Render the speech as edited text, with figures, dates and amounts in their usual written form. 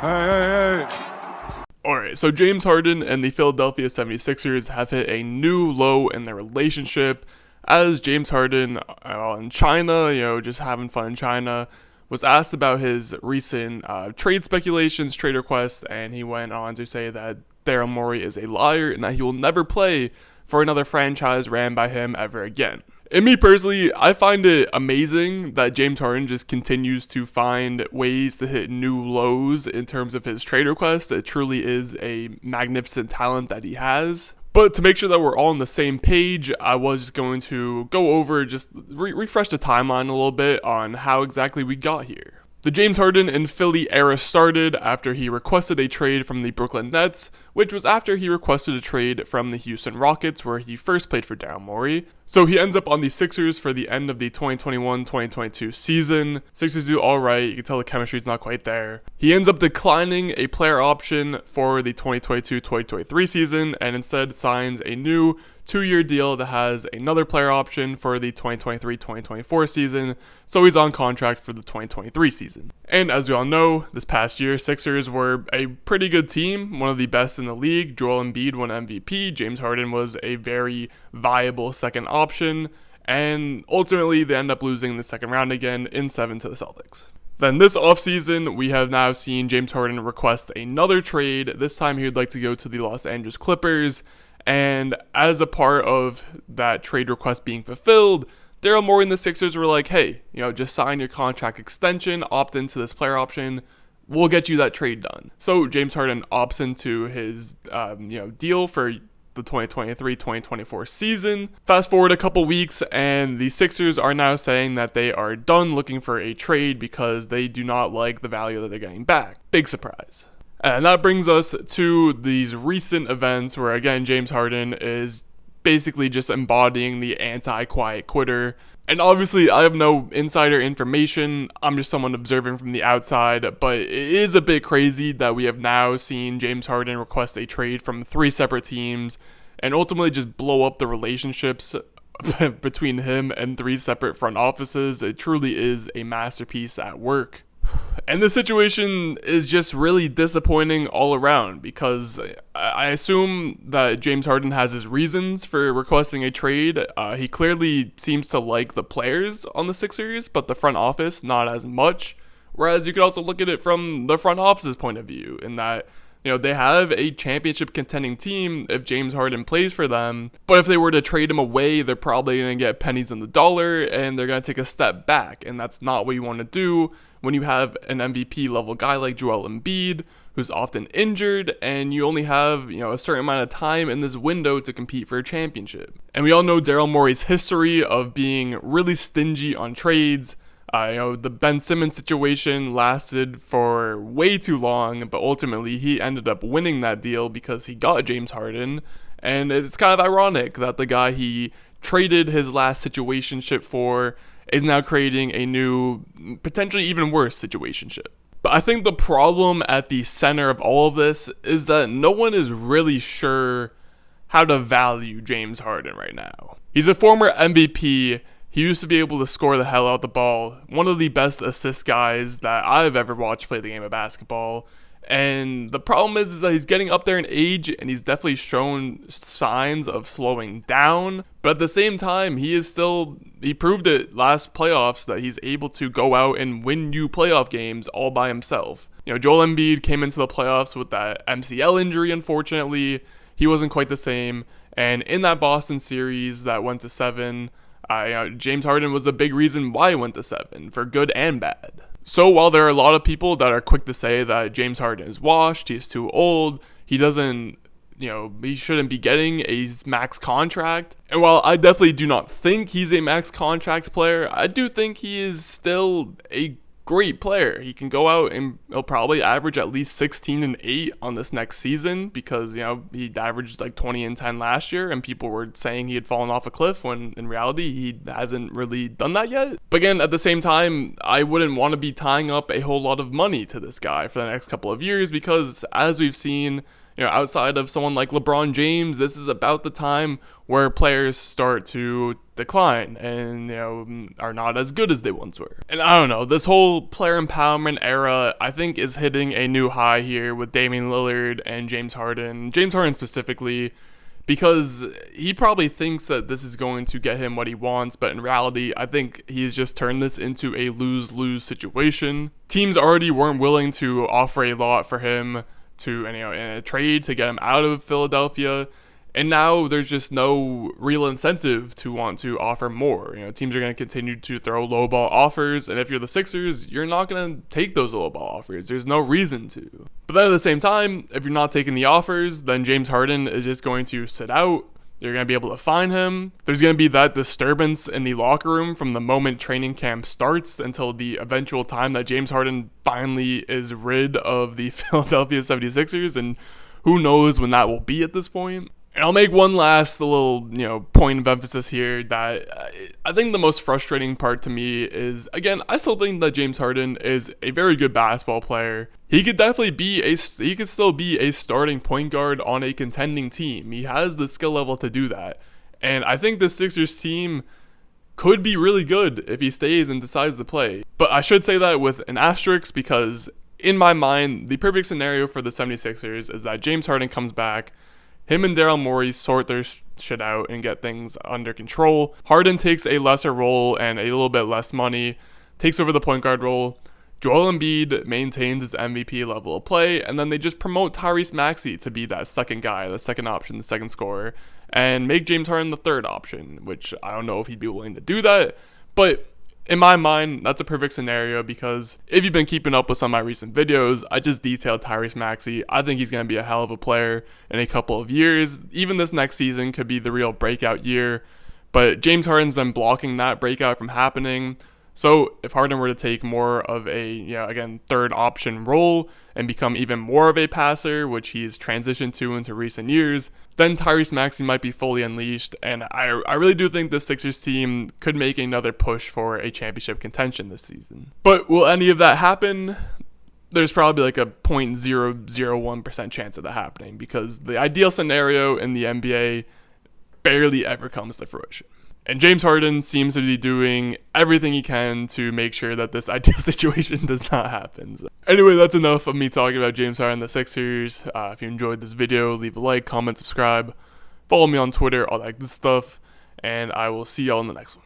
Hey. Alright, so James Harden and the Philadelphia 76ers have hit a new low in their relationship as James Harden in China, just having fun in China, was asked about his recent trade speculations, trade requests, and he went on to say that Daryl Morey is a liar and that he will never play for another franchise ran by him ever again. And me personally, I find it amazing that James Harden just continues to find ways to hit new lows in terms of his trade requests. It truly is a magnificent talent that he has. But to make sure that we're all on the same page, I was going to go over, just refresh the timeline a little bit on how exactly we got here. The James Harden and Philly era started after he requested a trade from the Brooklyn Nets, which was after he requested a trade from the Houston Rockets, where he first played for Daryl Morey. So he ends up on the Sixers for the end of the 2021-2022 season. Sixers do alright, you can tell the chemistry's not quite there. He ends up declining a player option for the 2022-2023 season, and instead signs a new 2-year deal that has another player option for the 2023-2024 season, so he's on contract for the 2023 season. And as we all know, this past year, Sixers were a pretty good team, one of the best in the league. Joel Embiid won MVP, James Harden was a very viable second option, and ultimately they end up losing in the second round again in 7 to the Celtics. Then this offseason, we have now seen James Harden request another trade. This time he would like to go to the Los Angeles Clippers. And as a part of that trade request being fulfilled, Daryl Morey and the Sixers were like, hey, just sign your contract extension, opt into this player option, we'll get you that trade done. So James Harden opts into his deal for the 2023-2024 season. Fast forward a couple weeks, and the Sixers are now saying that they are done looking for a trade because they do not like the value that they're getting back. Big surprise. And that brings us to these recent events where, again, James Harden is basically just embodying the anti-quiet quitter. And obviously, I have no insider information. I'm just someone observing from the outside. But it is a bit crazy that we have now seen James Harden request a trade from 3 separate teams and ultimately just blow up the relationships between him and 3 separate front offices. It truly is a masterpiece at work. And the situation is just really disappointing all around because I assume that James Harden has his reasons for requesting a trade. He clearly seems to like the players on the Sixers, but the front office not as much. Whereas you could also look at it from the front office's point of view in that, they have a championship contending team if James Harden plays for them. But if they were to trade him away, they're probably going to get pennies on the dollar and they're going to take a step back. And that's not what you want to do when you have an MVP level guy like Joel Embiid, who's often injured, and you only have, a certain amount of time in this window to compete for a championship. And we all know Daryl Morey's history of being really stingy on trades. The Ben Simmons situation lasted for way too long, but ultimately he ended up winning that deal because he got James Harden. And it's kind of ironic that the guy he traded his last situationship for is now creating a new, potentially even worse situationship. But I think the problem at the center of all of this is that no one is really sure how to value James Harden right now. He's a former MVP. He used to be able to score the hell out the ball. One of the best assist guys that I've ever watched play the game of basketball. And the problem is that he's getting up there in age and he's definitely shown signs of slowing down. But at the same time, he proved it last playoffs that he's able to go out and win you playoff games all by himself. Joel Embiid came into the playoffs with that MCL injury, unfortunately. He wasn't quite the same. And in that Boston series that went to 7, James Harden was a big reason why he went to 7, for good and bad. So while there are a lot of people that are quick to say that James Harden is washed, he's too old, he shouldn't be getting a max contract. And while I definitely do not think he's a max contract player, I do think he is still a great player. He can go out and he'll probably average at least 16 and 8 on this next season because, he averaged like 20 and 10 last year and people were saying he had fallen off a cliff when in reality he hasn't really done that yet. But again, at the same time, I wouldn't want to be tying up a whole lot of money to this guy for the next couple of years because as we've seen, outside of someone like LeBron James, this is about the time where players start to decline and, are not as good as they once were. And I don't know, this whole player empowerment era, I think, is hitting a new high here with Damian Lillard and James Harden. James Harden specifically, because he probably thinks that this is going to get him what he wants, but in reality, I think he's just turned this into a lose-lose situation. Teams already weren't willing to offer a lot for him to, in a trade to get him out of Philadelphia, and now there's just no real incentive to want to offer more. Teams are going to continue to throw lowball offers, and if you're the Sixers, you're not going to take those lowball offers. There's no reason to. But then at the same time, if you're not taking the offers, then James Harden is just going to sit out. You're going to be able to find him. There's going to be that disturbance in the locker room from the moment training camp starts until the eventual time that James Harden finally is rid of the Philadelphia 76ers, and who knows when that will be at this point. And I'll make one last little, point of emphasis here that I think the most frustrating part to me is, again, I still think that James Harden is a very good basketball player. He could still be a starting point guard on a contending team. He has the skill level to do that. And I think the Sixers team could be really good if he stays and decides to play. But I should say that with an asterisk, because in my mind, the perfect scenario for the 76ers is that James Harden comes back, him and Daryl Morey sort their shit out and get things under control. Harden takes a lesser role and a little bit less money, takes over the point guard role. Joel Embiid maintains his MVP level of play, and then they just promote Tyrese Maxey to be that second guy, the second option, the second scorer, and make James Harden the third option, which I don't know if he'd be willing to do that, but in my mind, that's a perfect scenario, because if you've been keeping up with some of my recent videos, I just detailed Tyrese Maxey. I think he's going to be a hell of a player in a couple of years. Even this next season could be the real breakout year, but James Harden's been blocking that breakout from happening. So if Harden were to take more of a, third option role and become even more of a passer, which he's transitioned to into recent years, then Tyrese Maxey might be fully unleashed. And I really do think the Sixers team could make another push for a championship contention this season. But will any of that happen? There's probably like a 0.001% chance of that happening, because the ideal scenario in the NBA barely ever comes to fruition. And James Harden seems to be doing everything he can to make sure that this ideal situation does not happen. So anyway, that's enough of me talking about James Harden and the Sixers. If you enjoyed this video, leave a like, comment, subscribe, follow me on Twitter, all that good stuff, and I will see y'all in the next one.